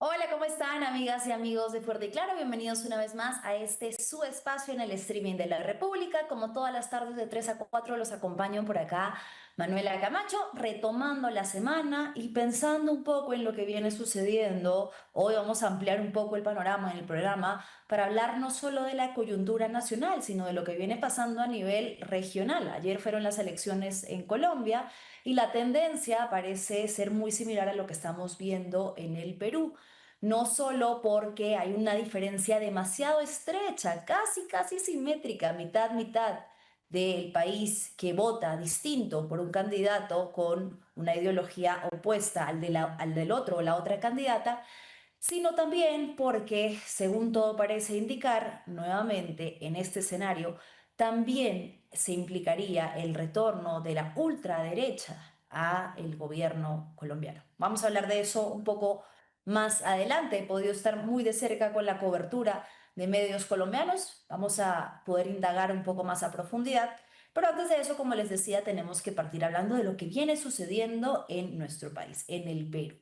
Hola, ¿cómo están amigas y amigos de Fuerte y Claro? Bienvenidos una vez más a este su espacio en el streaming de la República. Como todas las tardes de 3 a 4 los acompaño por acá Manuela Camacho, retomando la semana y pensando un poco en lo que viene sucediendo. Hoy vamos a ampliar un poco el panorama en el programa para hablar no solo de la coyuntura nacional, sino de lo que viene pasando a nivel regional. Ayer fueron las elecciones en Colombia y la tendencia parece ser muy similar a lo que estamos viendo en el Perú. No solo porque hay una diferencia demasiado estrecha, casi simétrica, mitad, mitad del país que vota distinto por un candidato con una ideología opuesta al del otro o la otra candidata, sino también porque, según todo parece indicar, nuevamente en este escenario, también se implicaría el retorno de la ultraderecha a el gobierno colombiano. Vamos a hablar de eso un poco más adelante. He podido estar muy de cerca con la cobertura de medios colombianos. Vamos a poder indagar un poco más a profundidad. Pero antes de eso, como les decía, tenemos que partir hablando de lo que viene sucediendo en nuestro país, en el Perú.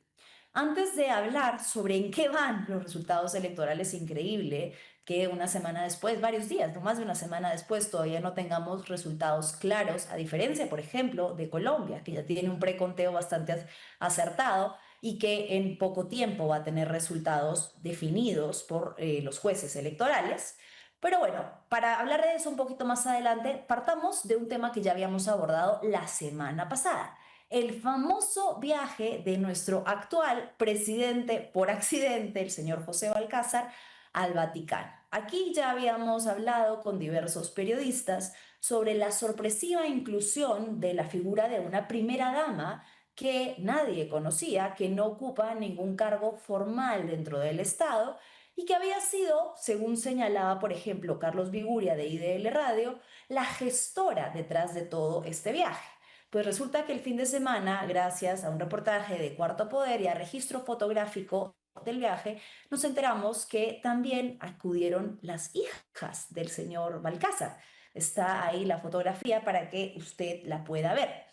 Antes de hablar sobre en qué van los resultados electorales, increíble que una semana después, varios días, no más de una semana después, todavía no tengamos resultados claros, a diferencia, por ejemplo, de Colombia, que ya tiene un preconteo bastante acertado y que en poco tiempo va a tener resultados definidos por los jueces electorales. Pero bueno, para hablar de eso un poquito más adelante, partamos de un tema que ya habíamos abordado la semana pasada, el famoso viaje de nuestro actual presidente por accidente, el señor José Balcázar, al Vaticano. Aquí ya habíamos hablado con diversos periodistas sobre la sorpresiva inclusión de la figura de una primera dama que nadie conocía, que no ocupa ningún cargo formal dentro del Estado y que había sido, según señalaba, por ejemplo, Carlos Viguria de IDL Radio, la gestora detrás de todo este viaje. Pues resulta que el fin de semana, gracias a un reportaje de Cuarto Poder y a registro fotográfico del viaje, nos enteramos que también acudieron las hijas del señor Balcázar. Está ahí la fotografía para que usted la pueda ver.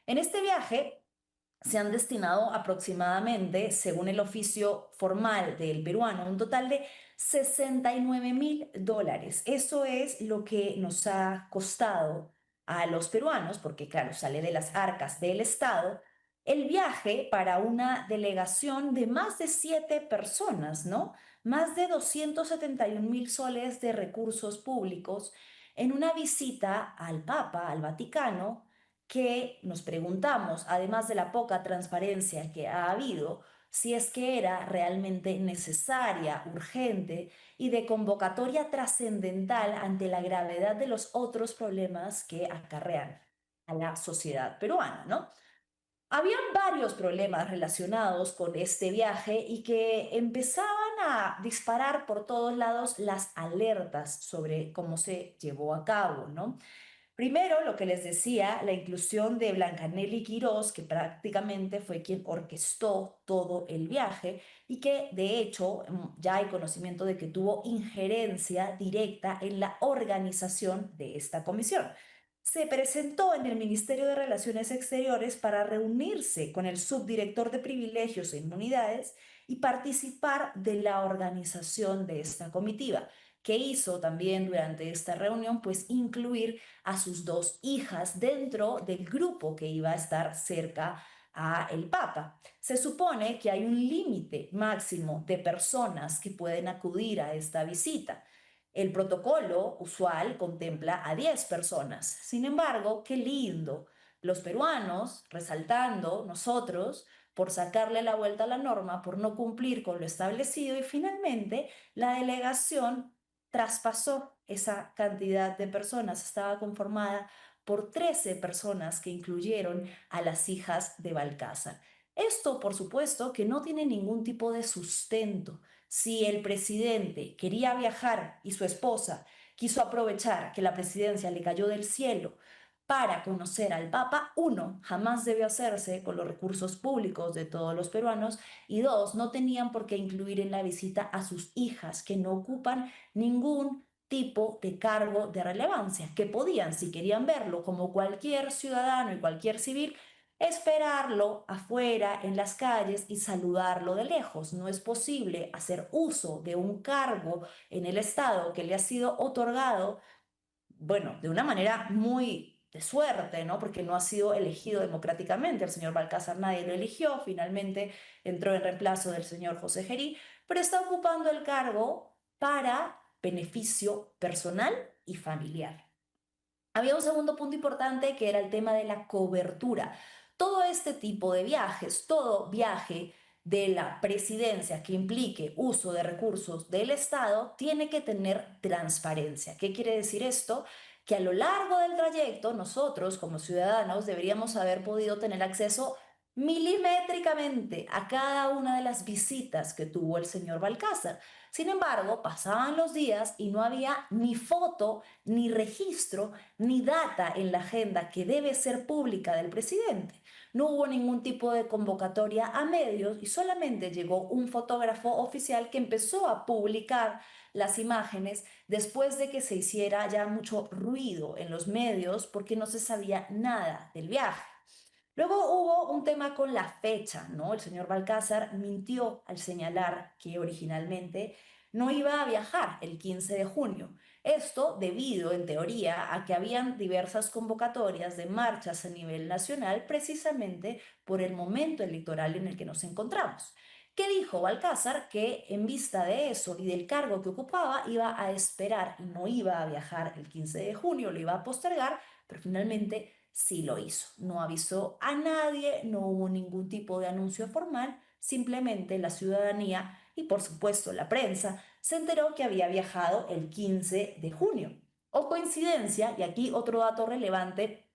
En este viaje se han destinado aproximadamente, según el oficio formal del peruano, un total de $69.000. Eso es lo que nos ha costado a los peruanos, porque claro, sale de las arcas del Estado, el viaje para una delegación de más de 7 personas, ¿no? Más de 271.000 soles de recursos públicos en una visita al Papa, al Vaticano, que nos preguntamos, además de la poca transparencia que ha habido, si es que era realmente necesaria, urgente y de convocatoria trascendental ante la gravedad de los otros problemas que acarrean a la sociedad peruana, ¿no? Habían varios problemas relacionados con este viaje y que empezaban a disparar por todos lados las alertas sobre cómo se llevó a cabo, ¿no? Primero, lo que les decía, la inclusión de Blancanelli Quirós, que prácticamente fue quien orquestó todo el viaje y que de hecho ya hay conocimiento de que tuvo injerencia directa en la organización de esta comisión. Se presentó en el Ministerio de Relaciones Exteriores para reunirse con el subdirector de privilegios e inmunidades y participar de la organización de esta comitiva. Que hizo también durante esta reunión? Pues incluir a sus dos hijas dentro del grupo que iba a estar cerca a el Papa. Se supone que hay un límite máximo de personas que pueden acudir a esta visita. El protocolo usual contempla a 10 personas. Sin embargo, qué lindo. Los peruanos, resaltando nosotros, por sacarle la vuelta a la norma, por no cumplir con lo establecido y finalmente la delegación traspasó esa cantidad de personas. Estaba conformada por 13 personas que incluyeron a las hijas de Balcázar. Esto, por supuesto, que no tiene ningún tipo de sustento. Si el presidente quería viajar y su esposa quiso aprovechar que la presidencia le cayó del cielo para conocer al Papa, uno, jamás debió hacerse con los recursos públicos de todos los peruanos y dos, no tenían por qué incluir en la visita a sus hijas que no ocupan ningún tipo de cargo de relevancia, que podían, si querían verlo como cualquier ciudadano y cualquier civil, esperarlo afuera en las calles y saludarlo de lejos. No es posible hacer uso de un cargo en el Estado que le ha sido otorgado, bueno, de una manera muy de suerte, ¿no? Porque no ha sido elegido democráticamente. El señor Balcázar nadie lo eligió, finalmente entró en reemplazo del señor José Gerí, pero está ocupando el cargo para beneficio personal y familiar. Había un segundo punto importante que era el tema de la cobertura. Todo este tipo de viajes, todo viaje de la presidencia que implique uso de recursos del Estado, tiene que tener transparencia. ¿Qué quiere decir esto? Que a lo largo del trayecto nosotros como ciudadanos deberíamos haber podido tener acceso milimétricamente a cada una de las visitas que tuvo el señor Balcázar. Sin embargo, pasaban los días y no había ni foto, ni registro, ni data en la agenda que debe ser pública del presidente. No hubo ningún tipo de convocatoria a medios y solamente llegó un fotógrafo oficial que empezó a publicar las imágenes después de que se hiciera ya mucho ruido en los medios porque no se sabía nada del viaje. Luego hubo un tema con la fecha, ¿no? El señor Balcázar mintió al señalar que originalmente no iba a viajar el 15 de junio. Esto debido, en teoría, a que habían diversas convocatorias de marchas a nivel nacional precisamente por el momento electoral en el que nos encontramos. ¿Qué dijo Balcázar? Que en vista de eso y del cargo que ocupaba iba a esperar y no iba a viajar el 15 de junio, lo iba a postergar, pero finalmente sí lo hizo. No avisó a nadie, no hubo ningún tipo de anuncio formal, simplemente la ciudadanía y por supuesto la prensa se enteró que había viajado el 15 de junio. O coincidencia, y aquí otro dato relevante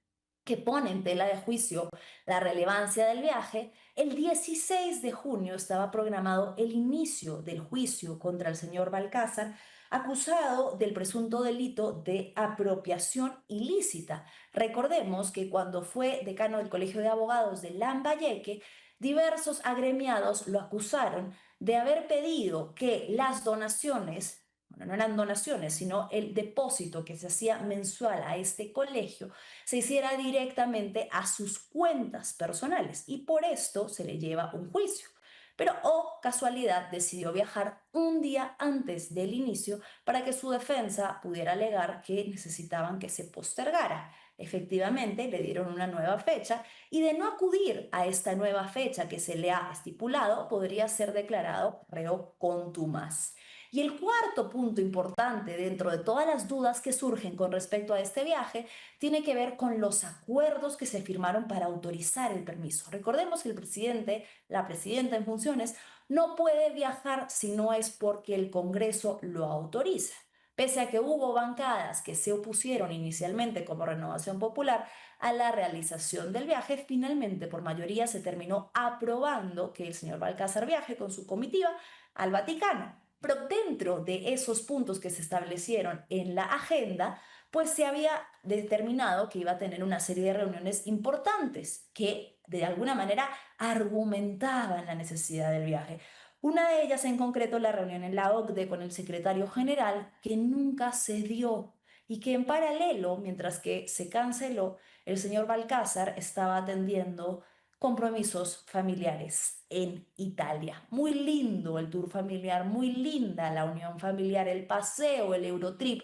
que pone en tela de juicio la relevancia del viaje, el 16 de junio estaba programado el inicio del juicio contra el señor Balcázar, acusado del presunto delito de apropiación ilícita. Recordemos que cuando fue decano del Colegio de Abogados de Lambayeque, diversos agremiados lo acusaron de haber pedido que las donaciones, bueno, no eran donaciones, sino el depósito que se hacía mensual a este colegio, se hiciera directamente a sus cuentas personales y por esto se le lleva un juicio. Pero, oh casualidad, decidió viajar un día antes del inicio para que su defensa pudiera alegar que necesitaban que se postergara. Efectivamente, le dieron una nueva fecha y de no acudir a esta nueva fecha que se le ha estipulado, podría ser declarado reo contumaz. Y el cuarto punto importante dentro de todas las dudas que surgen con respecto a este viaje tiene que ver con los acuerdos que se firmaron para autorizar el permiso. Recordemos que el presidente, la presidenta en funciones, no puede viajar si no es porque el Congreso lo autoriza. Pese a que hubo bancadas que se opusieron inicialmente como Renovación Popular a la realización del viaje, finalmente por mayoría se terminó aprobando que el señor Balcázar viaje con su comitiva al Vaticano. Pero dentro de esos puntos que se establecieron en la agenda, pues se había determinado que iba a tener una serie de reuniones importantes que de alguna manera argumentaban la necesidad del viaje. Una de ellas en concreto la reunión en la OCDE con el secretario general que nunca se dio y que en paralelo, mientras que se canceló, el señor Balcázar estaba atendiendo compromisos familiares en Italia. Muy lindo el tour familiar, muy linda la unión familiar, el paseo, el Eurotrip,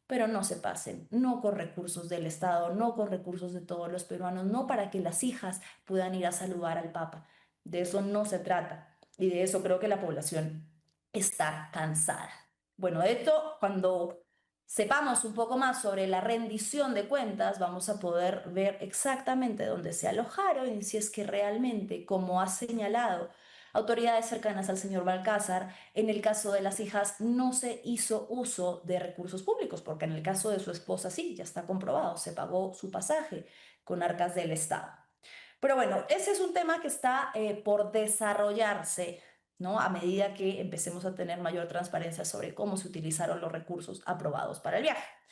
pero no se pasen, no con recursos del Estado, no con recursos de todos los peruanos, no para que las hijas puedan ir a saludar al Papa. De eso no se trata y de eso creo que la población está cansada. Bueno, de esto, cuando sepamos un poco más sobre la rendición de cuentas, vamos a poder ver exactamente dónde se alojaron y si es que realmente, como ha señalado autoridades cercanas al señor Balcázar, en el caso de las hijas no se hizo uso de recursos públicos, porque en el caso de su esposa sí, ya está comprobado, se pagó su pasaje con arcas del Estado. Pero bueno, ese es un tema que está por desarrollarse, ¿no? A medida que empecemos a tener mayor transparencia sobre cómo se utilizaron los recursos aprobados para el viaje.